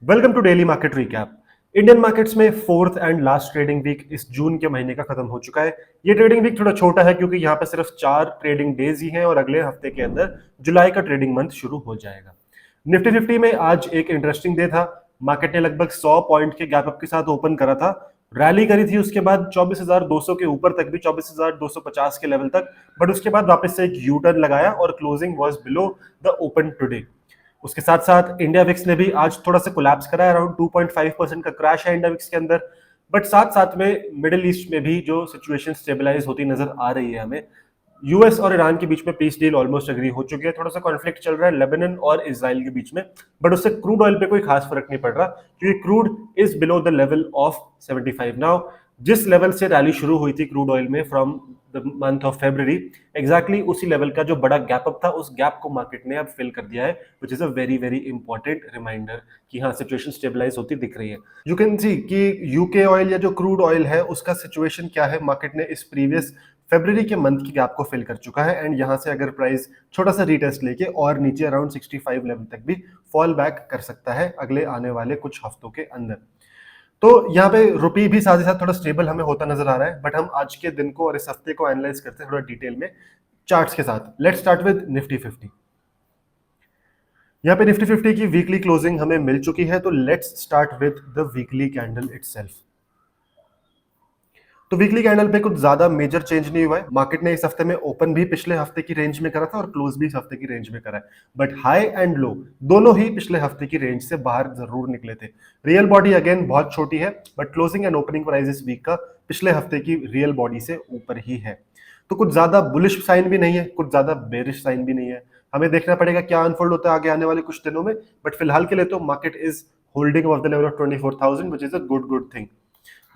Welcome to daily market recap. Indian markets में fourth and last trading week इस June के महीने का खत्म हो चुका है। ये ट्रेडिंग वीक थोड़ा छोटा है क्योंकि यहाँ पे सिर्फ 4 ट्रेडिंग डेज ही हैं और अगले हफ्ते के अंदर जुलाई का ट्रेडिंग मंथ शुरू हो जाएगा। निफ्टी फिफ्टी में आज एक इंटरेस्टिंग डे था। मार्केट ने लगभग 100 पॉइंट के गैप अप के साथ ओपन करा था, रैली करी थी, उसके बाद 24,200 के ऊपर तक भी, 24,250 के लेवल तक, बट उसके बाद वापस से एक यू टर्न लगाया और closing was below the open today. उसके साथ साथ इंडिया विक्स ने भी आज थोड़ा सा कोलैप्स करा है, अराउंड 2.5% का क्रैश है इंडिया विक्स के अंदर। बट साथ साथ में मिडिल ईस्ट में भी जो सिचुएशन स्टेबलाइज होती नजर आ रही है हमें। यूएस और ईरान के बीच में पीस डील ऑलमोस्ट एग्री हो चुकी है, थोड़ा सा कॉन्फ्लिक्ट चल रहा है लेबनान और इजराइल के बीच में, बट उससे क्रूड ऑयल पे कोई खास फर्क नहीं पड़ रहा क्योंकि crude is below the level of 75 now. जिस लेवल से रैली शुरू हुई थी क्रूड ऑयल में from the month of February, exactly उसी लेवल का जो बड़ा गैप अप था उस गैप को मार्केट ने अब फिल कर दिया है, which is a very very important reminder कि हाँ सिचुएशन स्टेबलाइज होती दिख रही है। यू कैन सी कि यूके ऑयल या जो क्रूड ऑयल है उसका सिचुएशन क्या है। मार्केट ने इस प्रीवियस फेब्रुवरी के मंथ की गैप को फिल कर चुका है एंड यहां से अगर प्राइस छोटा सा रीटेस्ट लेके और नीचे अराउंड 65 लेवल तक भी फॉल बैक कर सकता है अगले आने वाले कुछ हफ्तों के अंदर। तो यहाँ पे रुपी भी साथ ही साथ थोड़ा स्टेबल हमें होता नजर आ रहा है, बट हम आज के दिन को और इस हफ्ते को एनालाइज करते हैं थोड़ा डिटेल में चार्ट्स के साथ। Let's start with Nifty fifty. यहाँ पे निफ्टी फिफ्टी की वीकली क्लोजिंग हमें मिल चुकी है, तो let's start with the weekly candle itself. तो वीकली कैंडल पे कुछ ज्यादा मेजर चेंज नहीं हुआ है। मार्केट ने इस हफ्ते में ओपन भी पिछले हफ्ते की रेंज में करा था और क्लोज भी इस हफ्ते की रेंज में करा है, बट हाई एंड लो दोनों ही पिछले हफ्ते की रेंज से बाहर जरूर निकले थे। रियल बॉडी अगेन बहुत छोटी है, but closing and opening price इस वीक का पिछले हफ्ते की रियल बॉडी से ऊपर ही है। तो कुछ ज्यादा बुलिश साइन भी नहीं है, कुछ ज्यादा बेरिश साइन भी नहीं है। हमें देखना पड़ेगा क्या अनफोल्ड होता है आगे आने वाले कुछ दिनों में, बट फिलहाल के लिए तो market is holding above the level of 24,000 which is a good thing.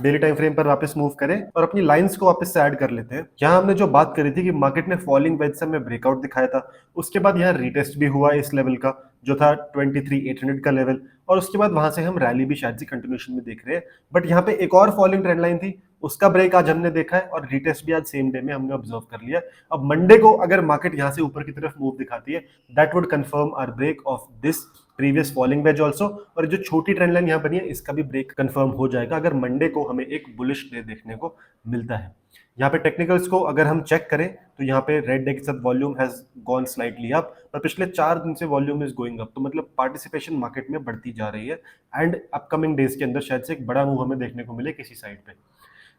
Daily time frame पर वापस मूव करें और अपनी लाइंस को वापस से ऐड कर लेते हैं। यहाँ हमने जो बात करी थी कि मार्केट ने फॉलिंग वेज से हमें ब्रेकआउट दिखाया था, उसके बाद यहाँ रीटेस्ट भी हुआ इस लेवल का जो था 23,800 का लेवल, और उसके बाद वहां से हम रैली भी शायद से कंटिन्यूशन में देख रहे हैं। बट यहाँ पे एक और फॉलिंग ट्रेंड लाइन थी, उसका ब्रेक आज हमने देखा है और रीटेस्ट भी आज सेम डे में हमने ऑब्जर्व कर लिया। अब मंडे को अगर मार्केट यहाँ से ऊपर की तरफ मूव दिखाती है, that would confirm our break of this previous falling wedge also, और जो छोटी ट्रेंड लाइन यहाँ बनी है इसका भी ब्रेक कंफर्म हो जाएगा अगर मंडे को हमें एक बुलिश डे देखने को मिलता है। यहाँ पे टेक्निकल्स को अगर हम चेक करें तो यहाँ पे रेड डे के साथ volume has gone slightly up, पर पिछले 4 दिन से वॉल्यूम इज गोइंग अप, तो मतलब पार्टिसिपेशन मार्केट में बढ़ती जा रही है एंड अपकमिंग डेज के अंदर शायद से एक बड़ा मूव हमें देखने को मिले किसी साइड पे।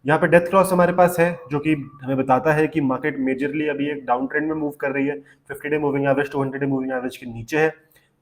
यहाँ पे डेथ क्रॉस हमारे पास है जो कि हमें बताता है कि मार्केट मेजरली अभी एक डाउन ट्रेंड में मूव कर रही है। 50 day moving average 200 day moving average के नीचे है,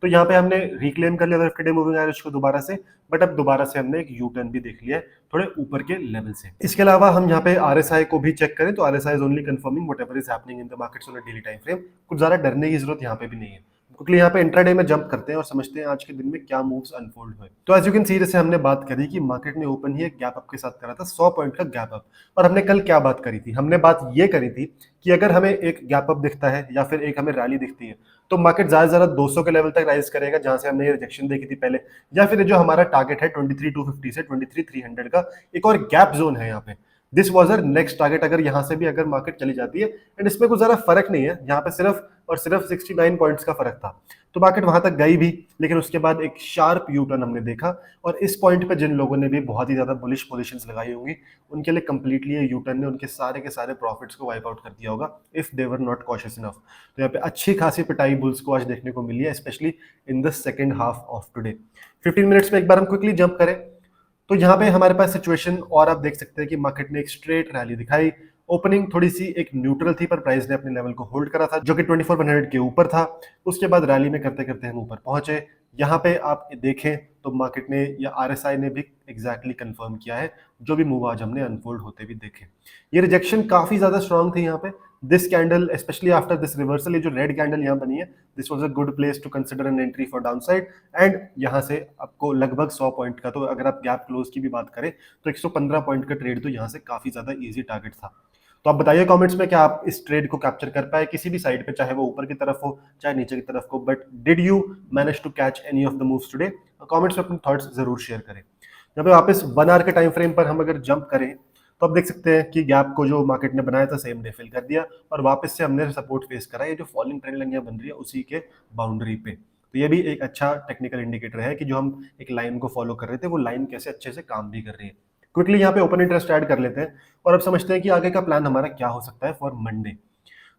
तो यहाँ पे हमने रिक्लेम कर लिया 50 डे मूविंग एवरेज को दोबारा से, बट अब दोबारा से हमने एक यू टर्न भी देख लिया है थोड़े ऊपर के लेवल से। इसके अलावा हम यहाँ पे आरएसआई को भी चेक करें तो RSI is only confirming whatever is happening in the markets on a daily time frame. कुछ ज्यादा डरने की जरूरत यहाँ पे भी नहीं है, क्योंकि यहाँ पे इंट्राडे में जंप करते हैं और समझते हैं आज के दिन में क्या मूव्स अनफोल्ड हुए। तो एज यू कैन सी, जैसे हमने बात करी कि मार्केट ने ओपन ही एक गैप अप के साथ करा था, 100 पॉइंट का गैप अप। और हमने कल क्या बात करी थी? हमने बात ये करी थी कि अगर हमें एक गैप अप दिखता है या फिर एक हमें रैली दिखती है तो मार्केट ज्यादा से ज्यादा 200 के लेवल तक राइज करेगा जहां से हमने ये रिजेक्शन देखी थी पहले, या फिर जो हमारा टारगेट है 23,250 से 23,300 का एक और गैप जोन है यहाँ पे। This was our next target. अगर यहां से भी अगर मार्केट चली जाती है, एंड इसमें कुछ ज्यादा फर्क नहीं है, यहाँ पे सिर्फ और सिर्फ 69 पॉइंट्स का फर्क था, तो मार्केट वहां तक गई भी, लेकिन उसके बाद एक शार्प यू टर्न हमने देखा। और इस पॉइंट पे जिन लोगों ने भी बहुत ही ज्यादा बुलिश पोजीशंस लगाई होंगी उनके लिए कंप्लीटली ये यू टर्न ने उनके सारे के सारे प्रॉफिट्स को वाइप आउट कर दिया होगा if they were not cautious enough. तो यहाँ पे अच्छी खासी पिटाई बुल्स को आज देखने को मिली है, specially in the second half of today. 15 minutes में एक बार हम क्विकली जंप करें तो यहाँ पे हमारे पास सिचुएशन और आप देख सकते हैं कि मार्केट ने एक स्ट्रेट रैली दिखाई। ओपनिंग थोड़ी सी एक न्यूट्रल थी, पर प्राइस ने अपने लेवल को होल्ड करा था जो कि 24,100 के ऊपर था। उसके बाद रैली में करते करते हम ऊपर पहुंचे। यहाँ पे आप देखें तो मार्केट ने या आरएसआई ने भी एग्जैक्टली कंफर्म किया है जो भी मूव आज हमने अनफोल्ड होते भी देखे। ये रिजेक्शन काफी ज्यादा स्ट्रांग थी यहाँ पे। This candle specially after this reversal, ये जो रेड कैंडल यहाँ बनी है, this was a good place to consider an entry for downside. And यहाँ से आपको लगभग 100 पॉइंट का, तो अगर आप गैप क्लोज की भी बात करें तो 115 पॉइंट का ट्रेड तो यहाँ से काफी ज्यादा इजी टारगेट था। तो आप बताइए कमेंट्स में क्या आप इस ट्रेड को कैप्चर कर पाए किसी भी साइड पे, चाहे वो ऊपर की तरफ हो चाहे नीचे की तरफ हो, but did you manage to catch any of the moves today? Comments में अपने थॉट्स जरूर शेयर करें। यहाँ पे वापस 1 आवर के टाइम फ्रेम पर हम अगर जंप करें तो आप देख सकते हैं कि गैप को जो मार्केट ने बनाया था सेम डे फिल कर दिया और वापस से हमने सपोर्ट फेस करा। ये जो फॉलिंग ट्रेंड लाइन यहाँ बन रही है उसी के बाउंड्री पे, तो ये भी एक अच्छा टेक्निकल इंडिकेटर है कि जो हम एक लाइन को फॉलो कर रहे थे वो लाइन कैसे अच्छे से काम भी कर रही है। क्विकली यहाँ पे ओपन इंटरेस्ट ऐड कर लेते हैं और अब समझते हैं कि आगे का प्लान हमारा क्या हो सकता है फॉर मंडे।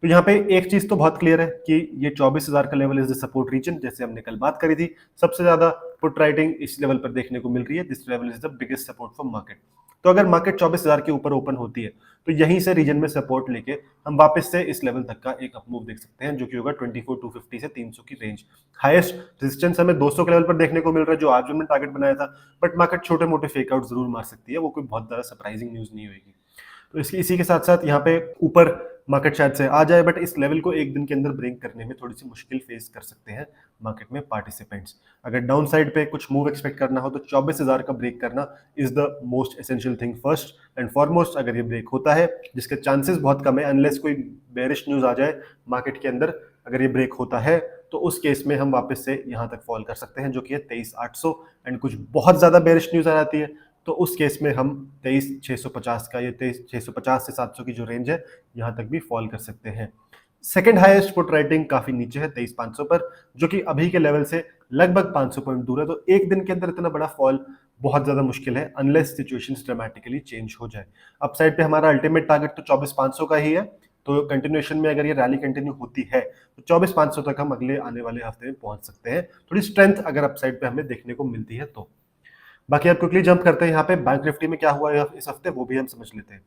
तो यहाँ पे एक चीज तो बहुत क्लियर है कि ये 24,000 का level is the support region, जैसे हमने कल बात करी थी। सबसे ज्यादा पुट राइटिंग इस लेवल पर देखने को मिल रही है। This level is the biggest support for market. तो अगर मार्केट 24,000 के ऊपर ओपन होती है तो यहीं से रीजन में सपोर्ट लेके हम वापस से इस लेवल तक का एक अपमूव देख सकते हैं, जो कि होगा 24,250 से 300 की रेंज। हाईएस्ट रेजिस्टेंस हमें 200 के लेवल पर देखने को मिल रहा है, जो आज हमने टारगेट बनाया था। बट मार्केट छोटे मोटे फेक आउट जरूर मार सकती है, वो कोई बहुत ज्यादा सरप्राइजिंग न्यूज नहीं होगी। तो इसी के साथ साथ यहाँ पे ऊपर मार्केट शायद से आ जाए, बट इस लेवल को एक दिन के अंदर ब्रेक करने में थोड़ी सी मुश्किल फेस कर सकते हैं मार्केट में पार्टिसिपेंट्स। अगर डाउन साइड पे कुछ मूव एक्सपेक्ट करना हो तो 24,000 का ब्रेक करना is the most essential thing first and foremost. अगर ये ब्रेक होता है, जिसके चांसेस बहुत कम है अनलेस कोई बेरिश न्यूज आ जाए मार्केट के अंदर, अगर ये ब्रेक होता है तो उस केस में हम वापस से यहाँ तक फॉल कर सकते हैं, जो कि है 23,800। एंड कुछ बहुत ज्यादा बेरिश न्यूज आ जाती है तो उस केस में हम 23,650 का, ये 23,650 से 700 की जो रेंज है यहाँ तक भी फॉल कर सकते हैं। सेकंड हाईएस्ट पुट राइटिंग काफी नीचे है 23,500 पर, जो कि अभी के लेवल से लगभग 500 पॉइंट दूर है। तो एक दिन के अंदर इतना बड़ा फॉल बहुत ज्यादा मुश्किल है अनलेस सिचुएशंस ड्रामेटिकली चेंज हो जाए। अपसाइड पे हमारा अल्टीमेट टारगेट तो 24,500 का ही है। तो कंटिन्यूएशन में अगर ये रैली कंटिन्यू होती है तो 24,500 तक हम अगले आने वाले हफ्ते में पहुंच सकते हैं, थोड़ी स्ट्रेंथ अगर अपसाइड पे हमें देखने को मिलती है तो। बाकी आप क्विकली जंप करते हैं यहाँ पे बैंक निफ्टी में क्या हुआ है इस हफ्ते, वो भी हम समझ लेते हैं।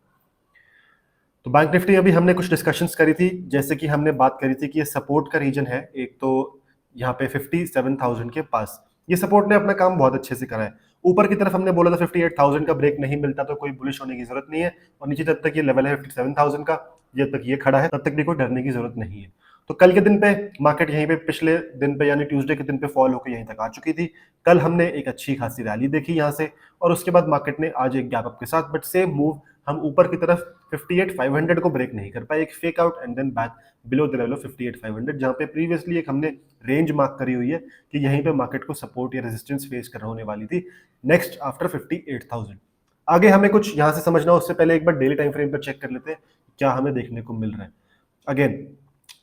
तो बैंक निफ्टी अभी हमने कुछ डिस्कशंस करी थी, जैसे कि हमने बात करी थी कि ये सपोर्ट का रीजन है एक, तो यहाँ पे 57,000 के पास ये सपोर्ट ने अपना काम बहुत अच्छे से करा है। ऊपर की तरफ हमने बोला था 58,000 का ब्रेक नहीं मिलता तो कोई बुलिश होने की जरूरत नहीं है, और नीचे जब तक ये लेवल है 57,000 का, जब तक ये खड़ा है तब तक भी कोई डरने की जरूरत नहीं है। तो कल के दिन पे मार्केट यहीं पे पिछले दिन पे यानी ट्यूसडे के दिन पे फॉल होकर यहीं तक आ चुकी थी। कल हमने एक अच्छी खासी रैली देखी यहाँ से, और उसके बाद मार्केट ने आज एक गैप अप के साथ बट सेम मूव हम ऊपर की तरफ 58,500 को ब्रेक नहीं कर पाए, एक fake out and then back below the level of 58,500, जहां पे प्रीवियसली एक हमने रेंज मार्क करी हुई है कि यहीं पे मार्केट को सपोर्ट या रेजिस्टेंस फेस कर होने वाली थी नेक्स्ट आफ्टर 58,000। आगे हमें कुछ यहां से समझना हो उससे पहले एक बार डेली टाइम फ्रेम पर चेक कर लेते हैं क्या हमें देखने को मिल रहा है। अगेन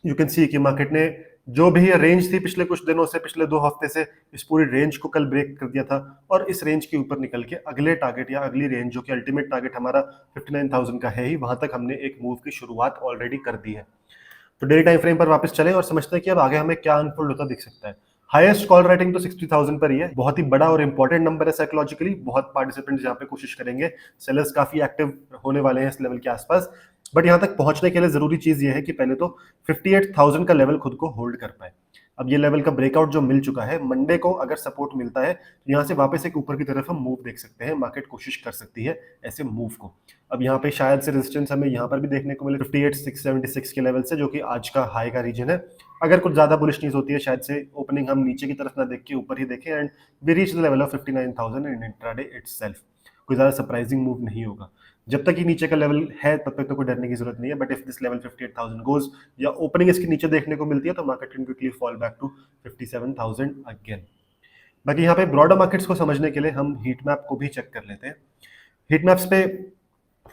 यू कैन सी कि मार्केट ने जो भी रेंज थी पिछले कुछ दिनों से, पिछले 2 हफ्ते से, इस पूरी रेंज को कल ब्रेक कर दिया था, और इस रेंज के ऊपर निकल के अगले टारगेट या अगली रेंज जो कि अल्टीमेट टारगेट हमारा 59,000 का है ही, वहां तक हमने एक मूव की शुरुआत ऑलरेडी कर दी है। तो डेली टाइम फ्रेम पर वापस चले और समझते हैं कि अब आगे हमें क्या अनफोल्ड होता दिख सकता है। हाईएस्ट कॉल राइटिंग तो 60,000 पर ही है, बहुत ही बड़ा और इंपॉर्टेंट नंबर है साइकोलॉजिकली। बहुत पार्टिसिपेंट्स यहाँ पे कोशिश करेंगे, सेलर्स काफी एक्टिव होने वाले हैं इस लेवल के आसपास। बट यहाँ तक पहुंचने के लिए जरूरी चीज ये है कि पहले तो 58,000 का लेवल खुद को होल्ड कर पाए। अब ये लेवल का ब्रेकआउट जो मिल चुका है, मंडे को अगर सपोर्ट मिलता है तो यहाँ से वापस एक ऊपर की तरफ हम मूव देख सकते हैं। मार्केट कोशिश कर सकती है ऐसे मूव को। अब यहाँ पे शायद से रेजिस्टेंस हमें यहाँ पर भी देखने को मिले 58,676 के लेवल से, जो कि आज का हाई का रीजन है। अगर कुछ ज्यादा बुलिश न्यूज होती है शायद से ओपनिंग हम नीचे की तरफ ना देख के ऊपर ही देखें and we reach the level of 59,000 in intraday itself. कोई ज्यादा सरप्राइजिंग मूव नहीं होगा। जब तक ये नीचे का लेवल है तब तक तो कोई डरने की जरूरत नहीं है, but if this level 58,000 goes या ओपनिंग इसके नीचे देखने को मिलती है तो market can quickly fall back to 57,000 again. बाकी यहाँ पे ब्रॉडर मार्केट्स को समझने के लिए हम हीट मैप को भी चेक कर लेते हैं। हीट मैप्स पे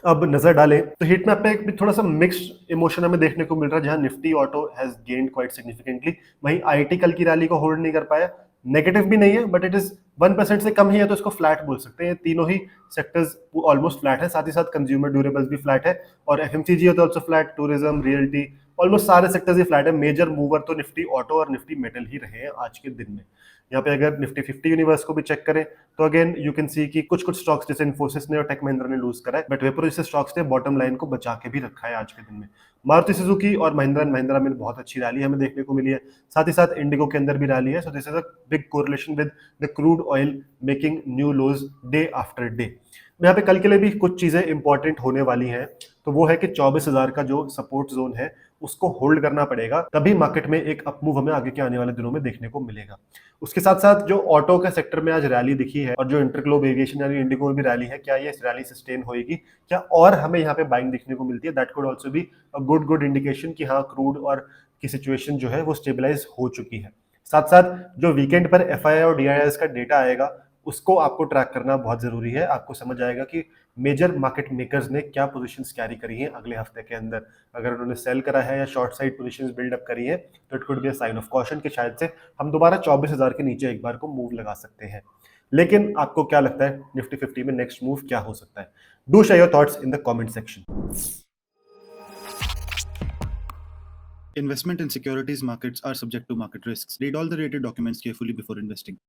अब नजर डालें तो हीट मैप पे एक थोड़ा सा मिक्स्ड इमोशन हमें देखने को मिल रहा है, जहां Nifty auto has gained quite significantly, वहीं आईटी कल की रैली को होल्ड नहीं कर पाया। नेगेटिव भी नहीं है बट इट इज 1% से कम ही है, तो इसको फ्लैट बोल सकते हैं। तीनों ही सेक्टर्स ऑलमोस्ट फ्लैट है, साथ ही साथ कंज्यूमर ड्यूरेबल्स भी फ्लैट है, और एफएमसीजी है तो also flat, tourism, realty, almost सारे सेक्टर्स ही फ्लैट है। मेजर मूवर तो निफ्टी ऑटो और निफ्टी मेटल ही रहे हैं आज के दिन में। यहाँ पे अगर निफ्टी 50 यूनिवर्स को भी चेक करें तो अगेन यू कैन सी कि कुछ स्टॉक्स जैसे इन्फोसिस ने और टेक महिंद्रा ने लूज करा है, बट वेप्रो जैसे स्टॉक्स ने बॉटम लाइन को बचा के भी रखा है आज के दिन में। मारुति सुजुकी और महिंद्रा एंड महिंद्रा में बहुत अच्छी रैली हमें देखने को मिली है, साथ ही साथ इंडिगो के अंदर भी रैली है। So this is a big correlation with the crude oil making new lows day after day. यहाँ पे कल के लिए भी कुछ चीजें इंपॉर्टेंट होने वाली हैं, तो वो है कि 24,000 का जो सपोर्ट जोन है उसको होल्ड करना पड़ेगा, तभी मार्केट में एक अपमूव हमें आगे के आने वाले दिनों में देखने को मिलेगा। उसके साथ साथ जो ऑटो के सेक्टर में आज रैली दिखी है और जो इंटरग्लोब एविएशन यानी इंडिगो में भी रैली है, क्या ये इस रैली सस्टेन होगी, क्या और हमें यहाँ पे बाइंग देखने को मिलती है? That could also be a good indication कि हाँ क्रूड और की सिचुएशन जो है वो स्टेबलाइज हो चुकी है। साथ साथ जो वीकेंड पर एफआईआई और डीआईआईएस का डेटा आएगा उसको आपको ट्रैक करना बहुत जरूरी है। आपको समझ आएगा कि मेजर मार्केट मेकर्स ने क्या पोजीशंस कैरी करी हैं अगले हफ्ते के अंदर। अगर उन्होंने सेल करा है या शॉर्ट साइड पोजीशंस बिल्डअप करी है तो it could be a sign of caution कि शायद से हम दोबारा 24,000 के नीचे एक बार को मूव लगा सकते हैं। लेकिन आपको क्या लगता है निफ्टी 50 में नेक्स्ट मूव क्या हो सकता है? Do share your thoughts in the comment section. Investment in securities markets are subject to market risks. Read all the rated documents carefully before investing.